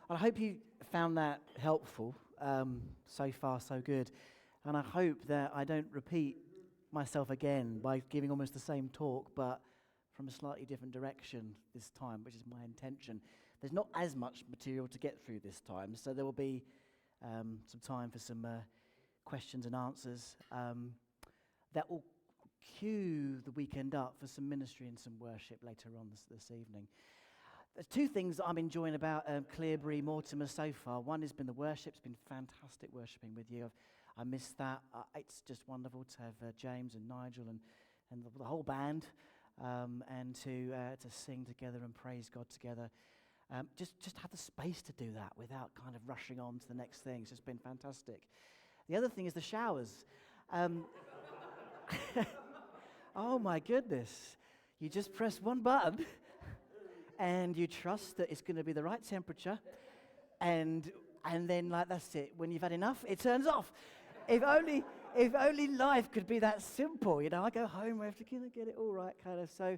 I hope you found that helpful. So far, so good. And I hope that I don't repeat myself again by giving almost the same talk, but from a slightly different direction this time, which is my intention. There's not as much material to get through this time, so there will be some time for some questions and answers. That will cue the weekend up for some ministry and some worship later on this evening. There's two things that I'm enjoying about Clearbury Mortimer so far. One has been the worship. It's been fantastic worshipping with you. I missed that. It's just wonderful to have James and Nigel and the whole band and to sing together and praise God together. Just have the space to do that without kind of rushing on to the next thing. It's just been fantastic. The other thing is the showers. Oh my goodness. You just press one button and you trust that it's going to be the right temperature, and then like that's it. When you've had enough, it turns off. If only life could be that simple, you know. I go home, I have to kind of get it all right, kind of. So,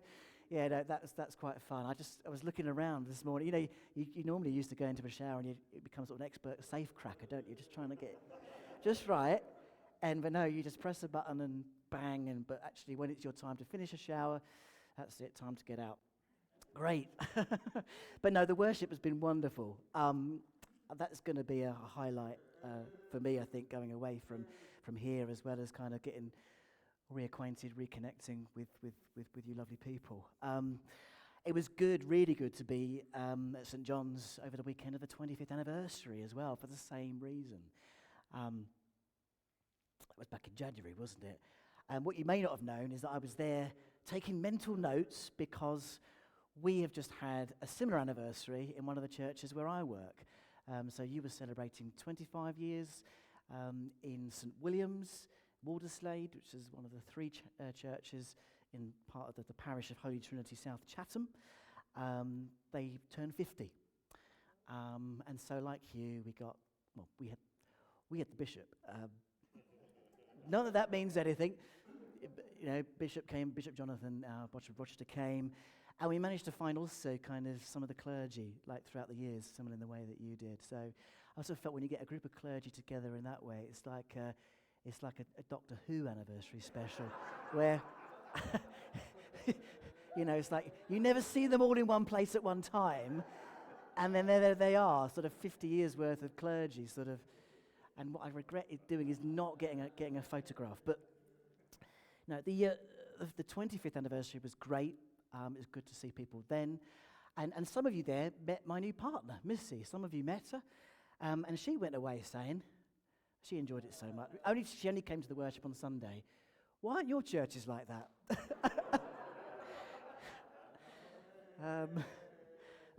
yeah, no, that's quite fun. I was looking around this morning. You know, you normally used to go into a shower and you become sort of an expert safe cracker, don't you? Just trying to get it just right. But no, you just press a button and bang. But actually, when it's your time to finish a shower, that's it. Time to get out. Great. But no, the worship has been wonderful. That's going to be a highlight for me, I think, going away from here, as well as kind of getting reacquainted, reconnecting with you lovely people. It was good, really good to be at St. John's over the weekend of the 25th anniversary as well, for the same reason. That was back in January, wasn't it? And what you may not have known is that I was there taking mental notes because we have just had a similar anniversary in one of the churches where I work. So you were celebrating 25 years in St. William's, Walderslade, which is one of the three churches in part of the parish of Holy Trinity, South Chatham. They turned 50. And so like you, we had the bishop. None of that means anything. You know, Bishop Jonathan, Bishop Rochester came, and we managed to find also kind of some of the clergy, like throughout the years, similar in the way that you did. So I also felt when you get a group of clergy together in that way, it's like a Doctor Who anniversary special, where, you know, it's like you never see them all in one place at one time, and then there they are, sort of 50 years worth of clergy, sort of. And what I regret doing is not getting a photograph. But no, the 25th anniversary was great. It was good to see people then. And some of you there met my new partner, Missy. Some of you met her. And she went away saying she enjoyed it so much. She only came to the worship on Sunday. Why aren't your churches like that?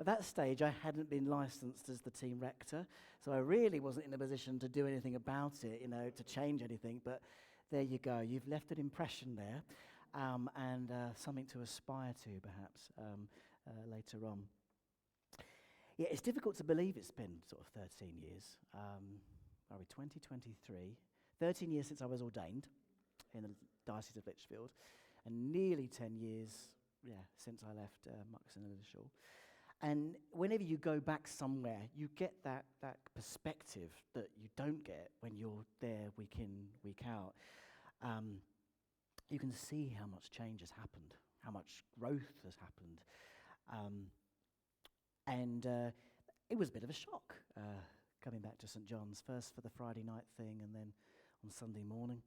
At that stage, I hadn't been licensed as the team rector, so I really wasn't in a position to do anything about it, you know, to change anything. But there you go. You've left an impression there, and something to aspire to, perhaps, later on. Yeah, it's difficult to believe it's been sort of 13 years. Are we 2023? 13 years since I was ordained in the Diocese of Lichfield, and nearly 10 years, since I left Muxton and Lilleshall. And whenever you go back somewhere, you get that perspective that you don't get when you're there week in, week out. You can see how much change has happened, how much growth has happened. And it was a bit of a shock coming back to St. John's, first for the Friday night thing and then on Sunday morning.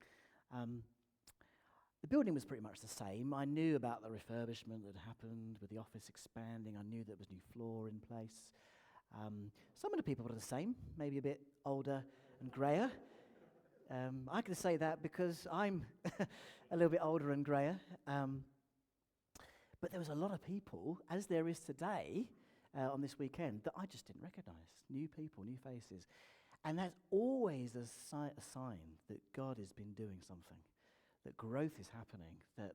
The building was pretty much the same. I knew about the refurbishment that happened with the office expanding. I knew there was new floor in place. Some of the people were the same, maybe a bit older and greyer. I can say that because I'm a little bit older and greyer. But there was a lot of people, as there is today on this weekend, that I just didn't recognise. New people, new faces. And that's always a sign that God has been doing something. That growth is happening, that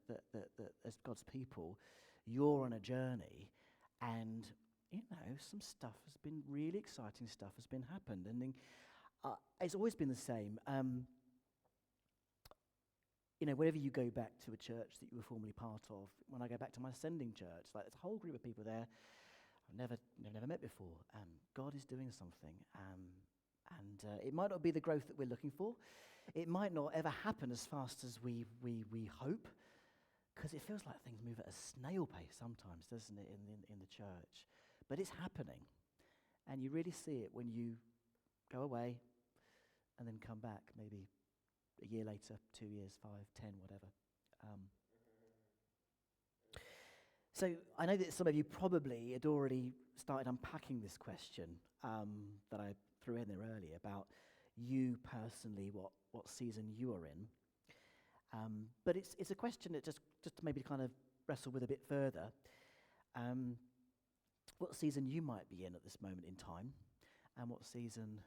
as God's people, you're on a journey, and, you know, some stuff has been, really exciting stuff has been happened, and it's always been the same. You know, whenever you go back to a church that you were formerly part of, when I go back to my sending church, like there's a whole group of people there, I've never met before. God is doing something. And it might not be the growth that we're looking for. It might not ever happen as fast as we hope, because it feels like things move at a snail pace sometimes, doesn't it, in the church? But it's happening. And you really see it when you go away and then come back maybe a year later, 2 years, 5, 10, whatever. So I know that some of you probably had already started unpacking this question that I threw in there earlier about you personally, what season you are in. But it's a question that just to maybe kind of wrestle with a bit further. What season you might be in at this moment in time, and what season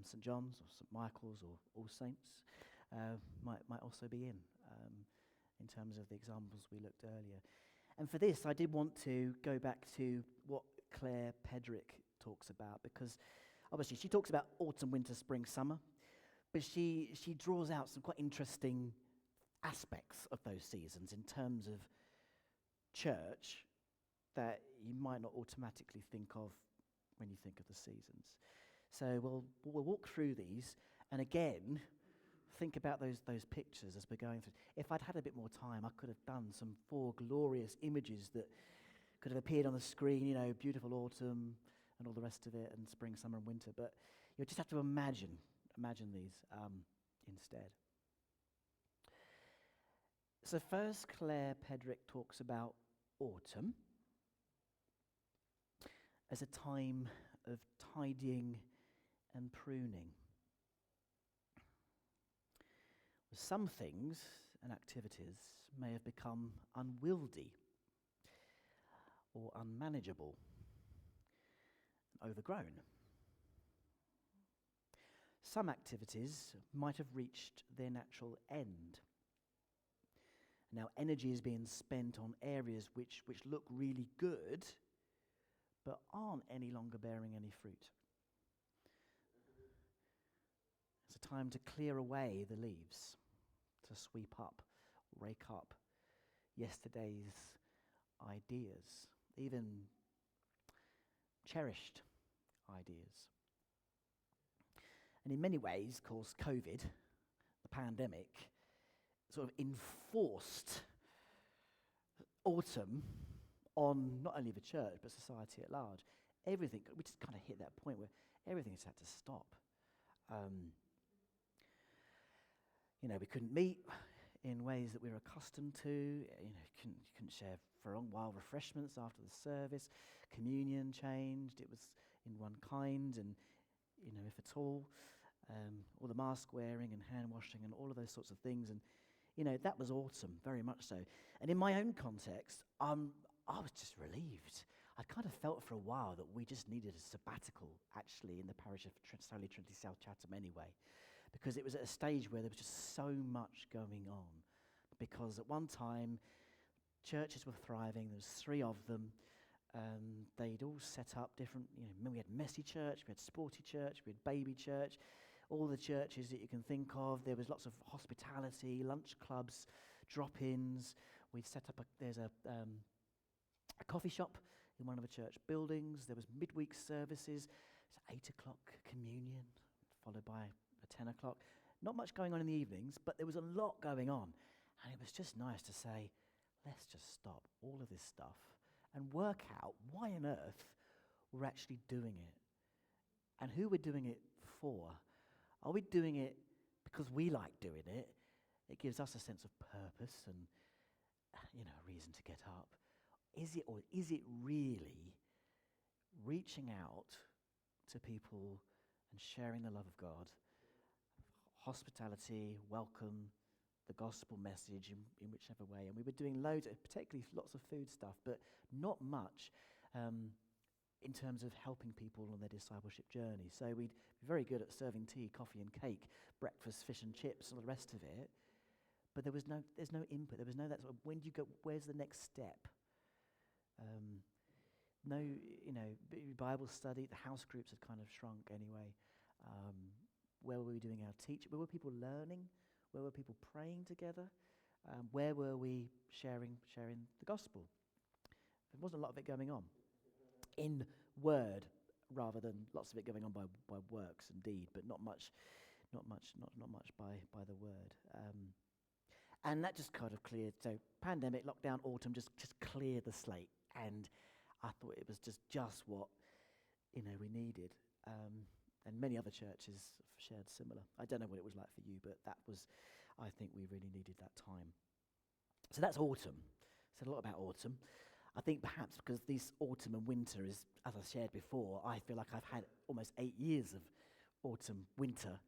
St. John's or St. Michael's or All Saints might also be in terms of the examples we looked earlier. And for this, I did want to go back to what Claire Pedrick talks about, because obviously she talks about autumn, winter, spring, summer, but she draws out some quite interesting aspects of those seasons in terms of church that you might not automatically think of when you think of the seasons. So we'll walk through these, and again, think about those pictures as we're going through. If I'd had a bit more time, I could have done some 4 glorious images that could have appeared on the screen, beautiful autumn and all the rest of it, and spring, summer, and winter. But you just have to imagine these instead. So first, Claire Pedrick talks about autumn as a time of tidying and pruning. Some things and activities may have become unwieldy or unmanageable, overgrown. Some activities might have reached their natural end. Now, energy is being spent on areas which look really good, but aren't any longer bearing any fruit. It's a time to clear away the leaves, to sweep up, rake up yesterday's ideas, even cherished ideas. And in many ways, of course, COVID, the pandemic, sort of enforced autumn on not only the church, but society at large. Everything, we just kind of hit that point where everything's had to stop. We couldn't meet in ways that we were accustomed to. You couldn't share for a long while refreshments after the service. Communion changed. It was in one kind, and if at all the mask wearing and hand washing and all of those sorts of things. And that was autumn, very much so. And in my own context, I was just relieved. I kind of felt for a while that we just needed a sabbatical, actually, in the parish of Holy Trinity South Chatham anyway, because it was at a stage where there was just so much going on. Because at one time, churches were thriving. There was 3 of them. They'd all set up different, we had messy church, we had sporty church, we had baby church, all the churches that you can think of. There was lots of hospitality, lunch clubs, drop-ins. We'd set up there's a coffee shop in one of the church buildings. There was midweek services. It's 8 o'clock communion, followed by a 10 o'clock. Not much going on in the evenings, but there was a lot going on. And it was just nice to say, let's just stop all of this stuff and work out why on earth we're actually doing it and who we're doing it for. Are we doing it because we like doing it? It gives us a sense of purpose and, a reason to get up. Is it really reaching out to people and sharing the love of God? Hospitality, welcome, the gospel message in whichever way. And we were doing loads, particularly lots of food stuff, but not much in terms of helping people on their discipleship journey. So we'd be very good at serving tea, coffee and cake, breakfast, fish and chips, and the rest of it. But there's no input. There was no that sort of, when do you go, where's the next step? No, Bible study, the house groups had kind of shrunk anyway. Where were we doing our teaching? Where were people learning? Where were people praying together? Where were we sharing the gospel? There wasn't a lot of it going on. in word rather than lots of it going on by works and deed, but not much by the word. And that just kind of cleared. So pandemic, lockdown, autumn just cleared the slate. And I thought it was just what, we needed. And many other churches shared similar. I don't know what it was like for you, but that was, I think we really needed that time. So that's autumn. Said a lot about autumn. I think perhaps because this autumn and winter is, as I shared before, I feel like I've had almost 8 years of autumn, winter,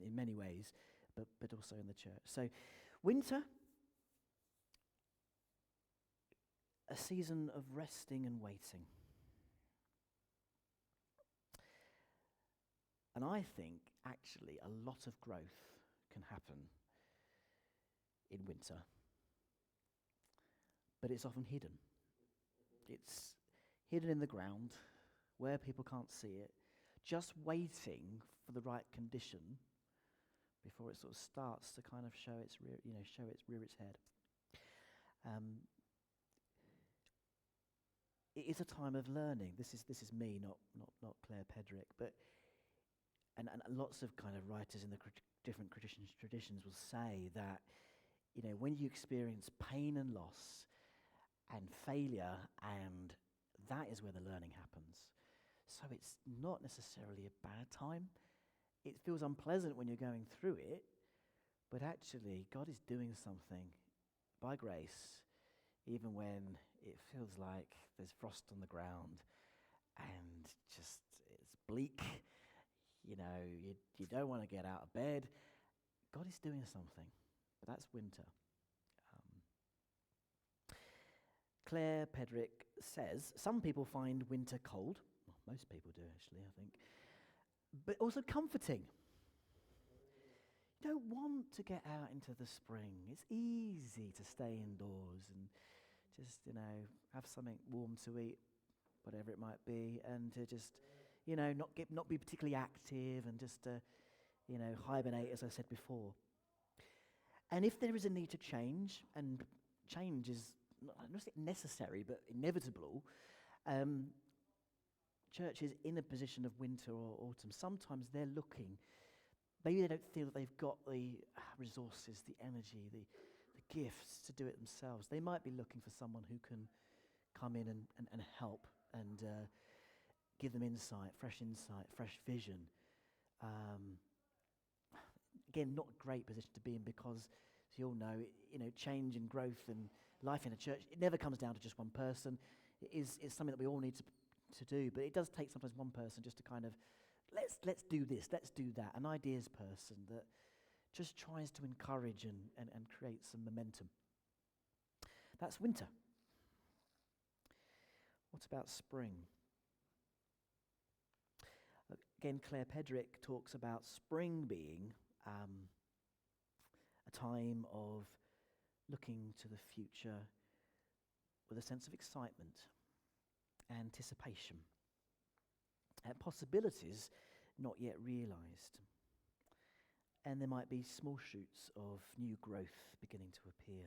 in many ways, but also in the church. So winter, a season of resting and waiting. And I think, actually, a lot of growth can happen in winter. But it's often hidden. It's hidden in the ground, where people can't see it, just waiting for the right condition before it sort of starts to kind of rear its head. It is a time of learning. This is me, not Claire Pedrick, but and lots of kind of writers in the different traditions will say that, when you experience pain and loss and failure, and that is where the learning happens. So it's not necessarily a bad time. It feels unpleasant when you're going through it, but actually God is doing something by grace, even when it feels like there's frost on the ground and just it's bleak. You don't want to get out of bed. God is doing something, but that's winter. Claire Pedrick says, some people find winter cold. Well, most people do, actually, I think. But also comforting. You don't want to get out into the spring. It's easy to stay indoors and just, have something warm to eat, whatever it might be, and to just, not be particularly active and just, hibernate, as I said before. And if there is a need to change, and change is not necessary, but inevitable, churches in a position of winter or autumn, sometimes they're looking, maybe they don't feel that they've got the resources, the energy, the gifts to do it themselves. They might be looking for someone who can come in and help and give them insight, fresh vision. Again, not a great position to be in because, as you all know, change and growth and life in a church, it never comes down to just one person. It's something that we all need to do, but it does take sometimes one person just to kind of, let's do this, let's do that, an ideas person that just tries to encourage and create some momentum. That's winter. What about spring? Again, Claire Pedrick talks about spring being a time of looking to the future with a sense of excitement, anticipation, and possibilities not yet realised. And there might be small shoots of new growth beginning to appear.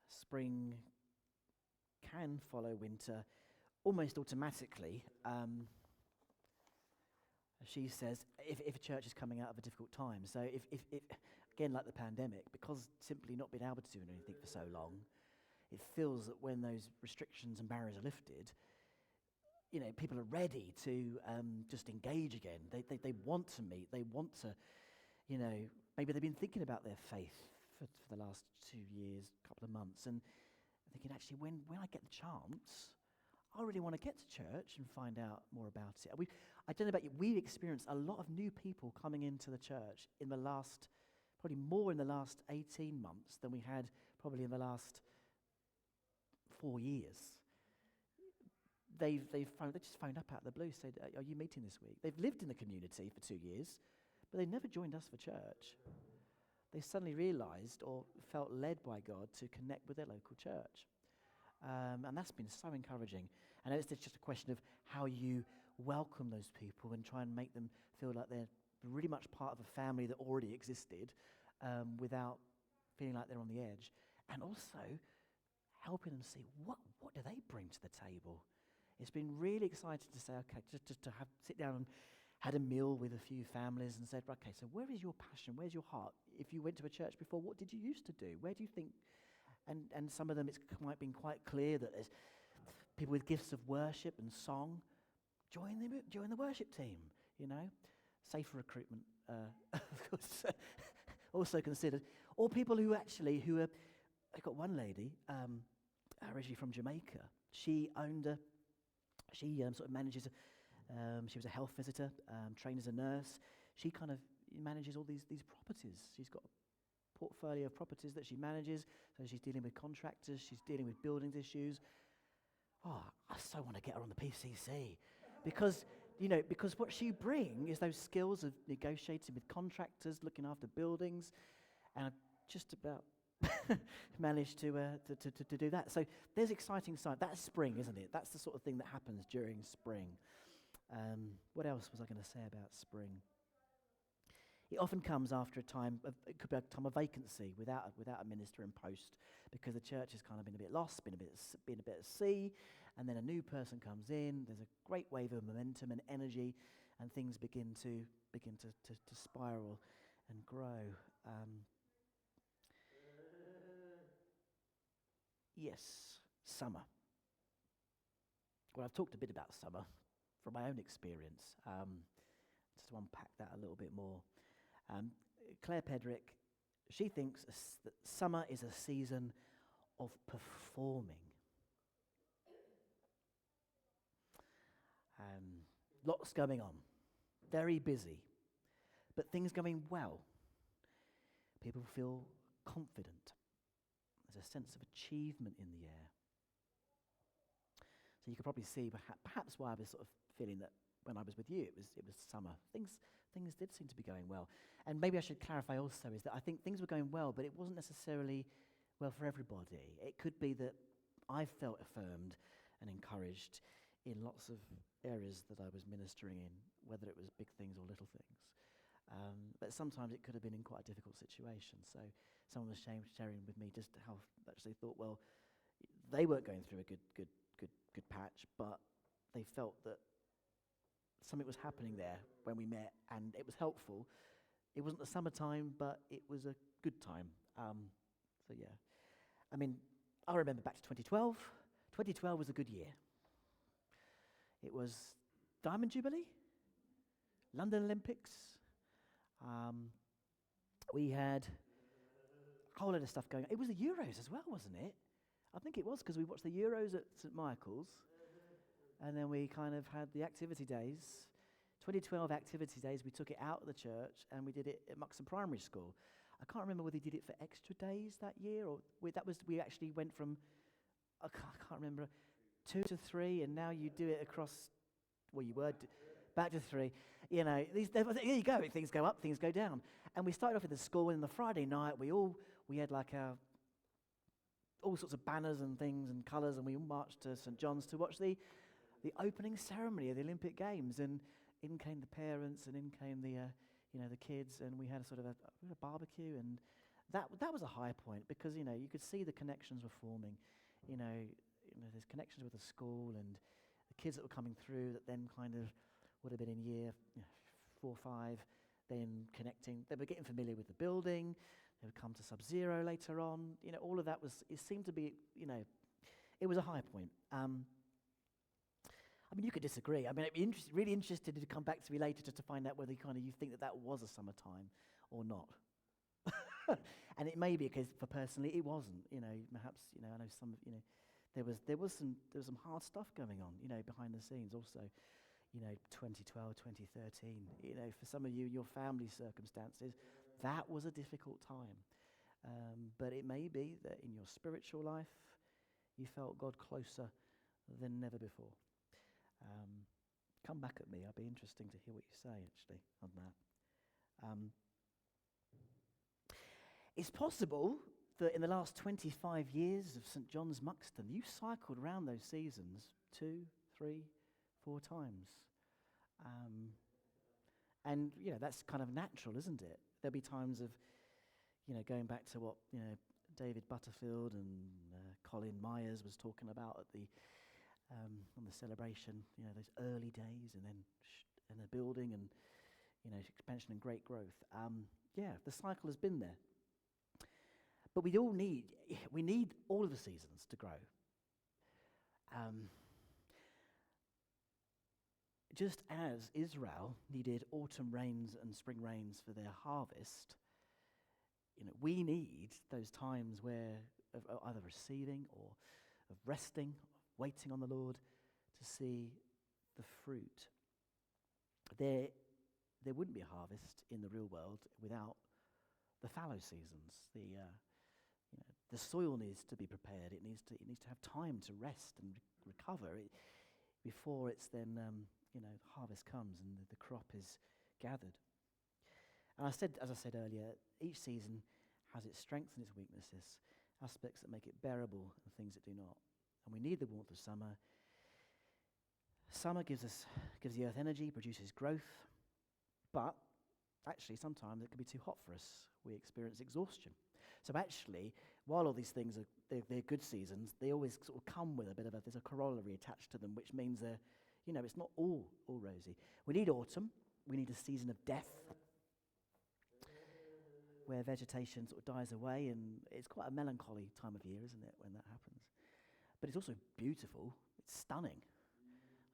Spring can follow winter almost automatically. She says, if a church is coming out of a difficult time, so if again, like the pandemic, because simply not being able to do anything for so long, it feels that when those restrictions and barriers are lifted, people are ready to just engage again. They want to meet. They want to, maybe they've been thinking about their faith for the last 2 years, couple of months, and thinking, actually, when I get the chance, I really want to get to church and find out more about it. I don't know about you, we've experienced a lot of new people coming into the church in the last, probably more in the last 18 months than we had probably in the last 4 years. They just phoned up out of the blue, said, are you meeting this week? They've lived in the community for 2 years, but they've never joined us for church. They suddenly realised or felt led by God to connect with their local church. And that's been so encouraging. And it's just a question of how you welcome those people and try and make them feel like they're really much part of a family that already existed, without feeling like they're on the edge. And also helping them see what do they bring to the table. It's been really exciting to say, okay, just to sit down and had a meal with a few families and said, okay, so where is your passion? Where's your heart? If you went to a church before, what did you used to do? Where do you think? And some of them, it's been quite clear that there's people with gifts of worship and song. Join the worship team, Safer recruitment, of course, also considered. Or people who are, I got one lady, originally from Jamaica. She sort of manages, she was a health visitor, trained as a nurse. She kind of manages all these properties. She's got a portfolio of properties that she manages. So she's dealing with contractors, she's dealing with buildings issues. Oh, I so want to get her on the PCC because what she brings is those skills of negotiating with contractors, looking after buildings, and I've just about managed to do that. So there's exciting side. That's spring, isn't it? That's the sort of thing that happens during spring. What else was I going to say about spring? It often comes after a time it could be a time of vacancy without a minister in post, because the church has kind of been a bit lost, been a bit at sea, and then a new person comes in. There's a great wave of momentum and energy, and things begin to spiral and grow. Yes, summer. Well, I've talked a bit about summer from my own experience. Just to unpack that a little bit more. Claire Pedrick, she thinks that summer is a season of performing. Lots going on, very busy, but things going well. People feel confident. There's a sense of achievement in the air. So you could probably see perhaps why I was sort of feeling that when I was with you, it was summer. Things did seem to be going well. And maybe I should clarify also is that I think things were going well, but it wasn't necessarily well for everybody. It could be that I felt affirmed and encouraged in lots of areas that I was ministering in, whether it was big things or little things. But sometimes it could have been in quite a difficult situation. So someone was sharing with me just how actually thought, well, they weren't going through a good patch, but they felt that something was happening there when we met, and it was helpful. It wasn't the summertime, but it was a good time. So yeah, I mean, I remember back to 2012. 2012 was a good year. It was Diamond Jubilee, London Olympics. We had a whole lot of stuff going on. It was the Euros as well, wasn't it? I think it was, because we watched the Euros at St Michael's, and then we kind of had the activity days. 2012 activity days, we took it out of the church, and we did it at Muxton Primary School. I can't remember whether we did it for extra days that year, or we actually went from, I can't remember, 2 to 3, and now you do it across, well, you were back to 3. You know, here you go, things go up, things go down. And we started off at the school, and on the Friday night, we had like all sorts of banners and things and colours, and we all marched to St John's to watch the opening ceremony of the Olympic Games. And in came the parents, and in came the kids, and we had a sort of a barbecue, and that was a high point, because you could see the connections were forming. There's connections with the school and the kids that were coming through that then kind of would have been in year 4 or 5, then connecting. They were getting familiar with the building. They would come to Sub-Zero later on. All of that it seemed to be, it was a high point. I mean, you could disagree. I mean, I'd be really interested to come back to me later to find out whether you think that was a summertime or not. And it may be because for personally it wasn't. Perhaps I know some. There was some hard stuff going on. Behind the scenes also. 2012, 2013. For some of you, your family circumstances, that was a difficult time. But it may be that in your spiritual life, you felt God closer than never before. Come back at me. I'd be interesting to hear what you say, actually, on that. It's possible that in the last 25 years of St John's Muxton, you cycled around those seasons 2, 3, 4 times. And, that's kind of natural, isn't it? There'll be times of, going back to what, David Butterfield and Colin Myers was talking about on the celebration, those early days, and then and the building and, expansion and great growth. The cycle has been there. But we need all of the seasons to grow. Just as Israel needed autumn rains and spring rains for their harvest, we need those times where of either receiving or of resting, waiting on the Lord to see the fruit. There wouldn't be a harvest in the real world without the fallow seasons. The soil needs to be prepared. It needs to have time to rest and recover before it's then harvest comes and the crop is gathered. And as I said earlier, each season has its strengths and its weaknesses, aspects that make it bearable and things that do not. And we need the warmth of summer. Summer gives the earth energy, produces growth, but actually sometimes it can be too hot for us. We experience exhaustion. So actually, while all these things they're good seasons, they always sort of come with there's a corollary attached to them, which means it's not all rosy. We need autumn. We need a season of death, where vegetation sort of dies away, and it's quite a melancholy time of year, isn't it, when that happens? But it's also beautiful. It's stunning.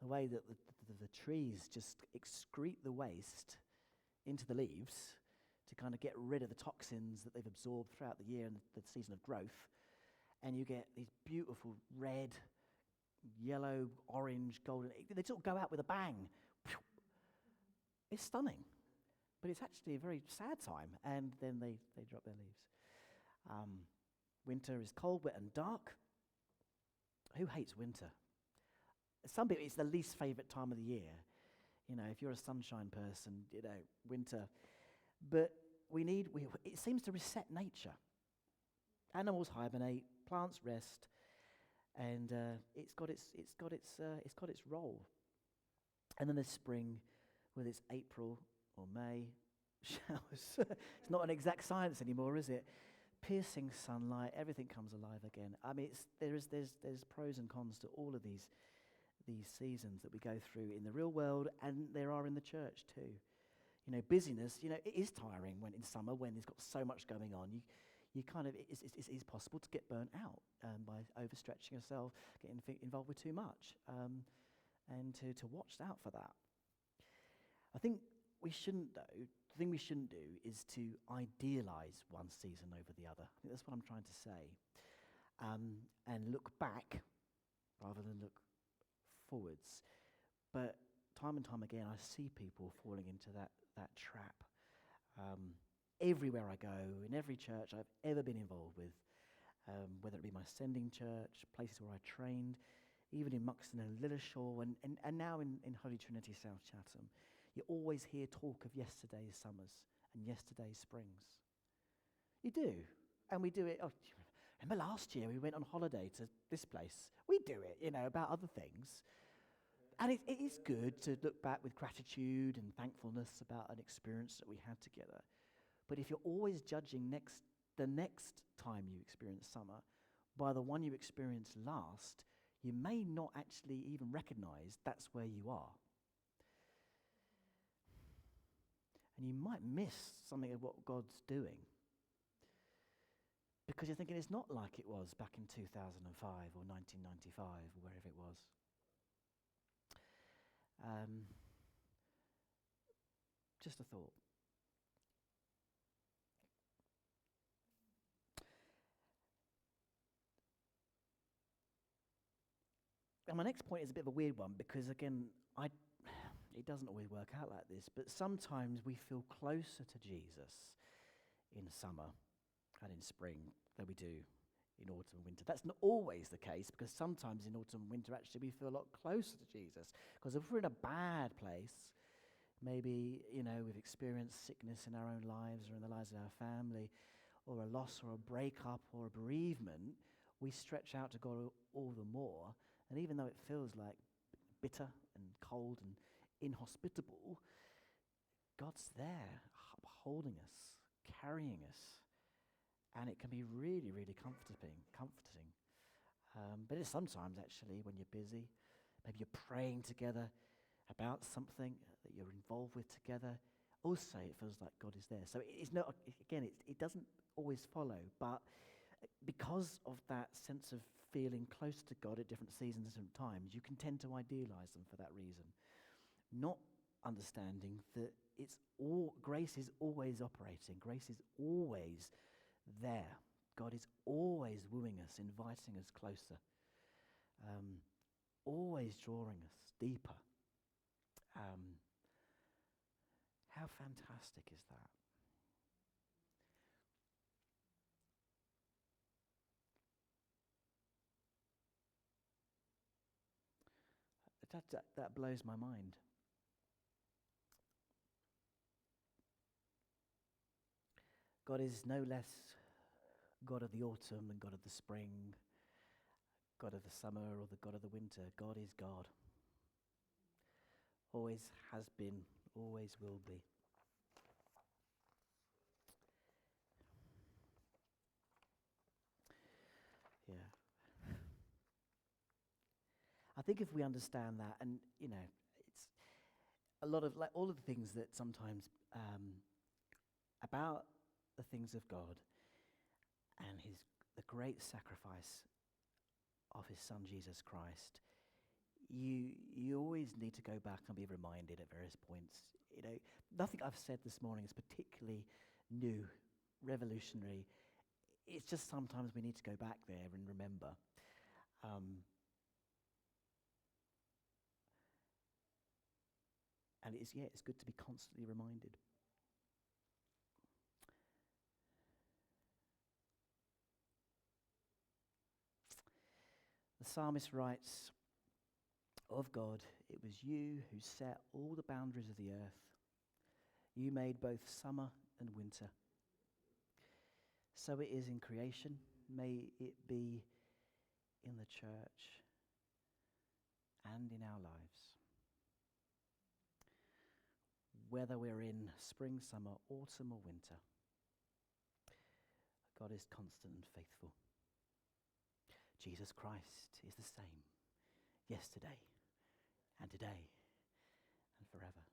The way that the trees just excrete the waste into the leaves to kind of get rid of the toxins that they've absorbed throughout the year and the season of growth. And you get these beautiful red, yellow, orange, golden. They sort of go out with a bang. It's stunning. But it's actually a very sad time. And then they drop their leaves. Winter is cold, wet, and dark. Who hates winter? Some people, it's the least favourite time of the year. If you're a sunshine person, winter. But it seems to reset nature. Animals hibernate, plants rest, and it's got its role. And then there's spring, whether it's April or May, showers. It's not an exact science anymore, is it? Piercing sunlight, everything comes alive again. I mean, there's pros and cons to all of these seasons that we go through in the real world, and there are in the church too. Busyness, it is tiring in summer when there's got so much going on. You kind of, it is possible to get burnt out by overstretching yourself, getting involved with too much, and to watch out for that. I think we shouldn't, though. The thing we shouldn't do is to idealize one season over the other. I think that's what I'm trying to say. And look back rather than look forwards. But time and time again, I see people falling into that trap. Everywhere I go, in every church I've ever been involved with, whether it be my sending church, places where I trained, even in Muxton and Lilleshall, and now in Holy Trinity South Chatham, you always hear talk of yesterday's summers and yesterday's springs. You do. And we do it. Oh, remember last year we went on holiday to this place? We do it, about other things. And it is good to look back with gratitude and thankfulness about an experience that we had together. But if you're always judging the next time you experience summer by the one you experienced last, you may not actually even recognize that's where you are. And you might miss something of what God's doing because you're thinking it's not like it was back in 2005 or 1995 or wherever it was. Just a thought. And my next point is a bit of a weird one because, again, it doesn't always work out like this, but sometimes we feel closer to Jesus in summer and in spring than we do in autumn and winter. That's not always the case because sometimes in autumn and winter actually we feel a lot closer to Jesus because if we're in a bad place, maybe, we've experienced sickness in our own lives or in the lives of our family or a loss or a breakup or a bereavement, we stretch out to God all the more. And even though it feels like bitter and cold and inhospitable, God's there, upholding us, carrying us, and it can be really, really comforting. But it's sometimes actually when you're busy Maybe you're praying together about something that you're involved with together. Also, it feels like God is there. So it's not, again, it doesn't always follow, but because of that sense of feeling close to God at different seasons and different times, you can tend to idealize them for that reason. Not understanding that grace is always operating. Grace is always there. God is always wooing us, inviting us closer, always drawing us deeper. How fantastic is that? That blows my mind. God is no less God of the autumn than God of the spring, God of the summer or the God of the winter. God is God. Always has been, always will be. Yeah. I think if we understand that, and it's a lot of all of the things that sometimes about the things of God and the great sacrifice of his son Jesus Christ, you always need to go back and be reminded at various points. Nothing I've said this morning is particularly new, revolutionary. It's just sometimes we need to go back there and remember. And it's good to be constantly reminded. The psalmist writes, "Of God, it was you who set all the boundaries of the earth. You made both summer and winter. So it is in creation. May it be in the church and in our lives. Whether we're in spring, summer, autumn, or winter, God is constant and faithful. Jesus Christ is the same yesterday and today and forever."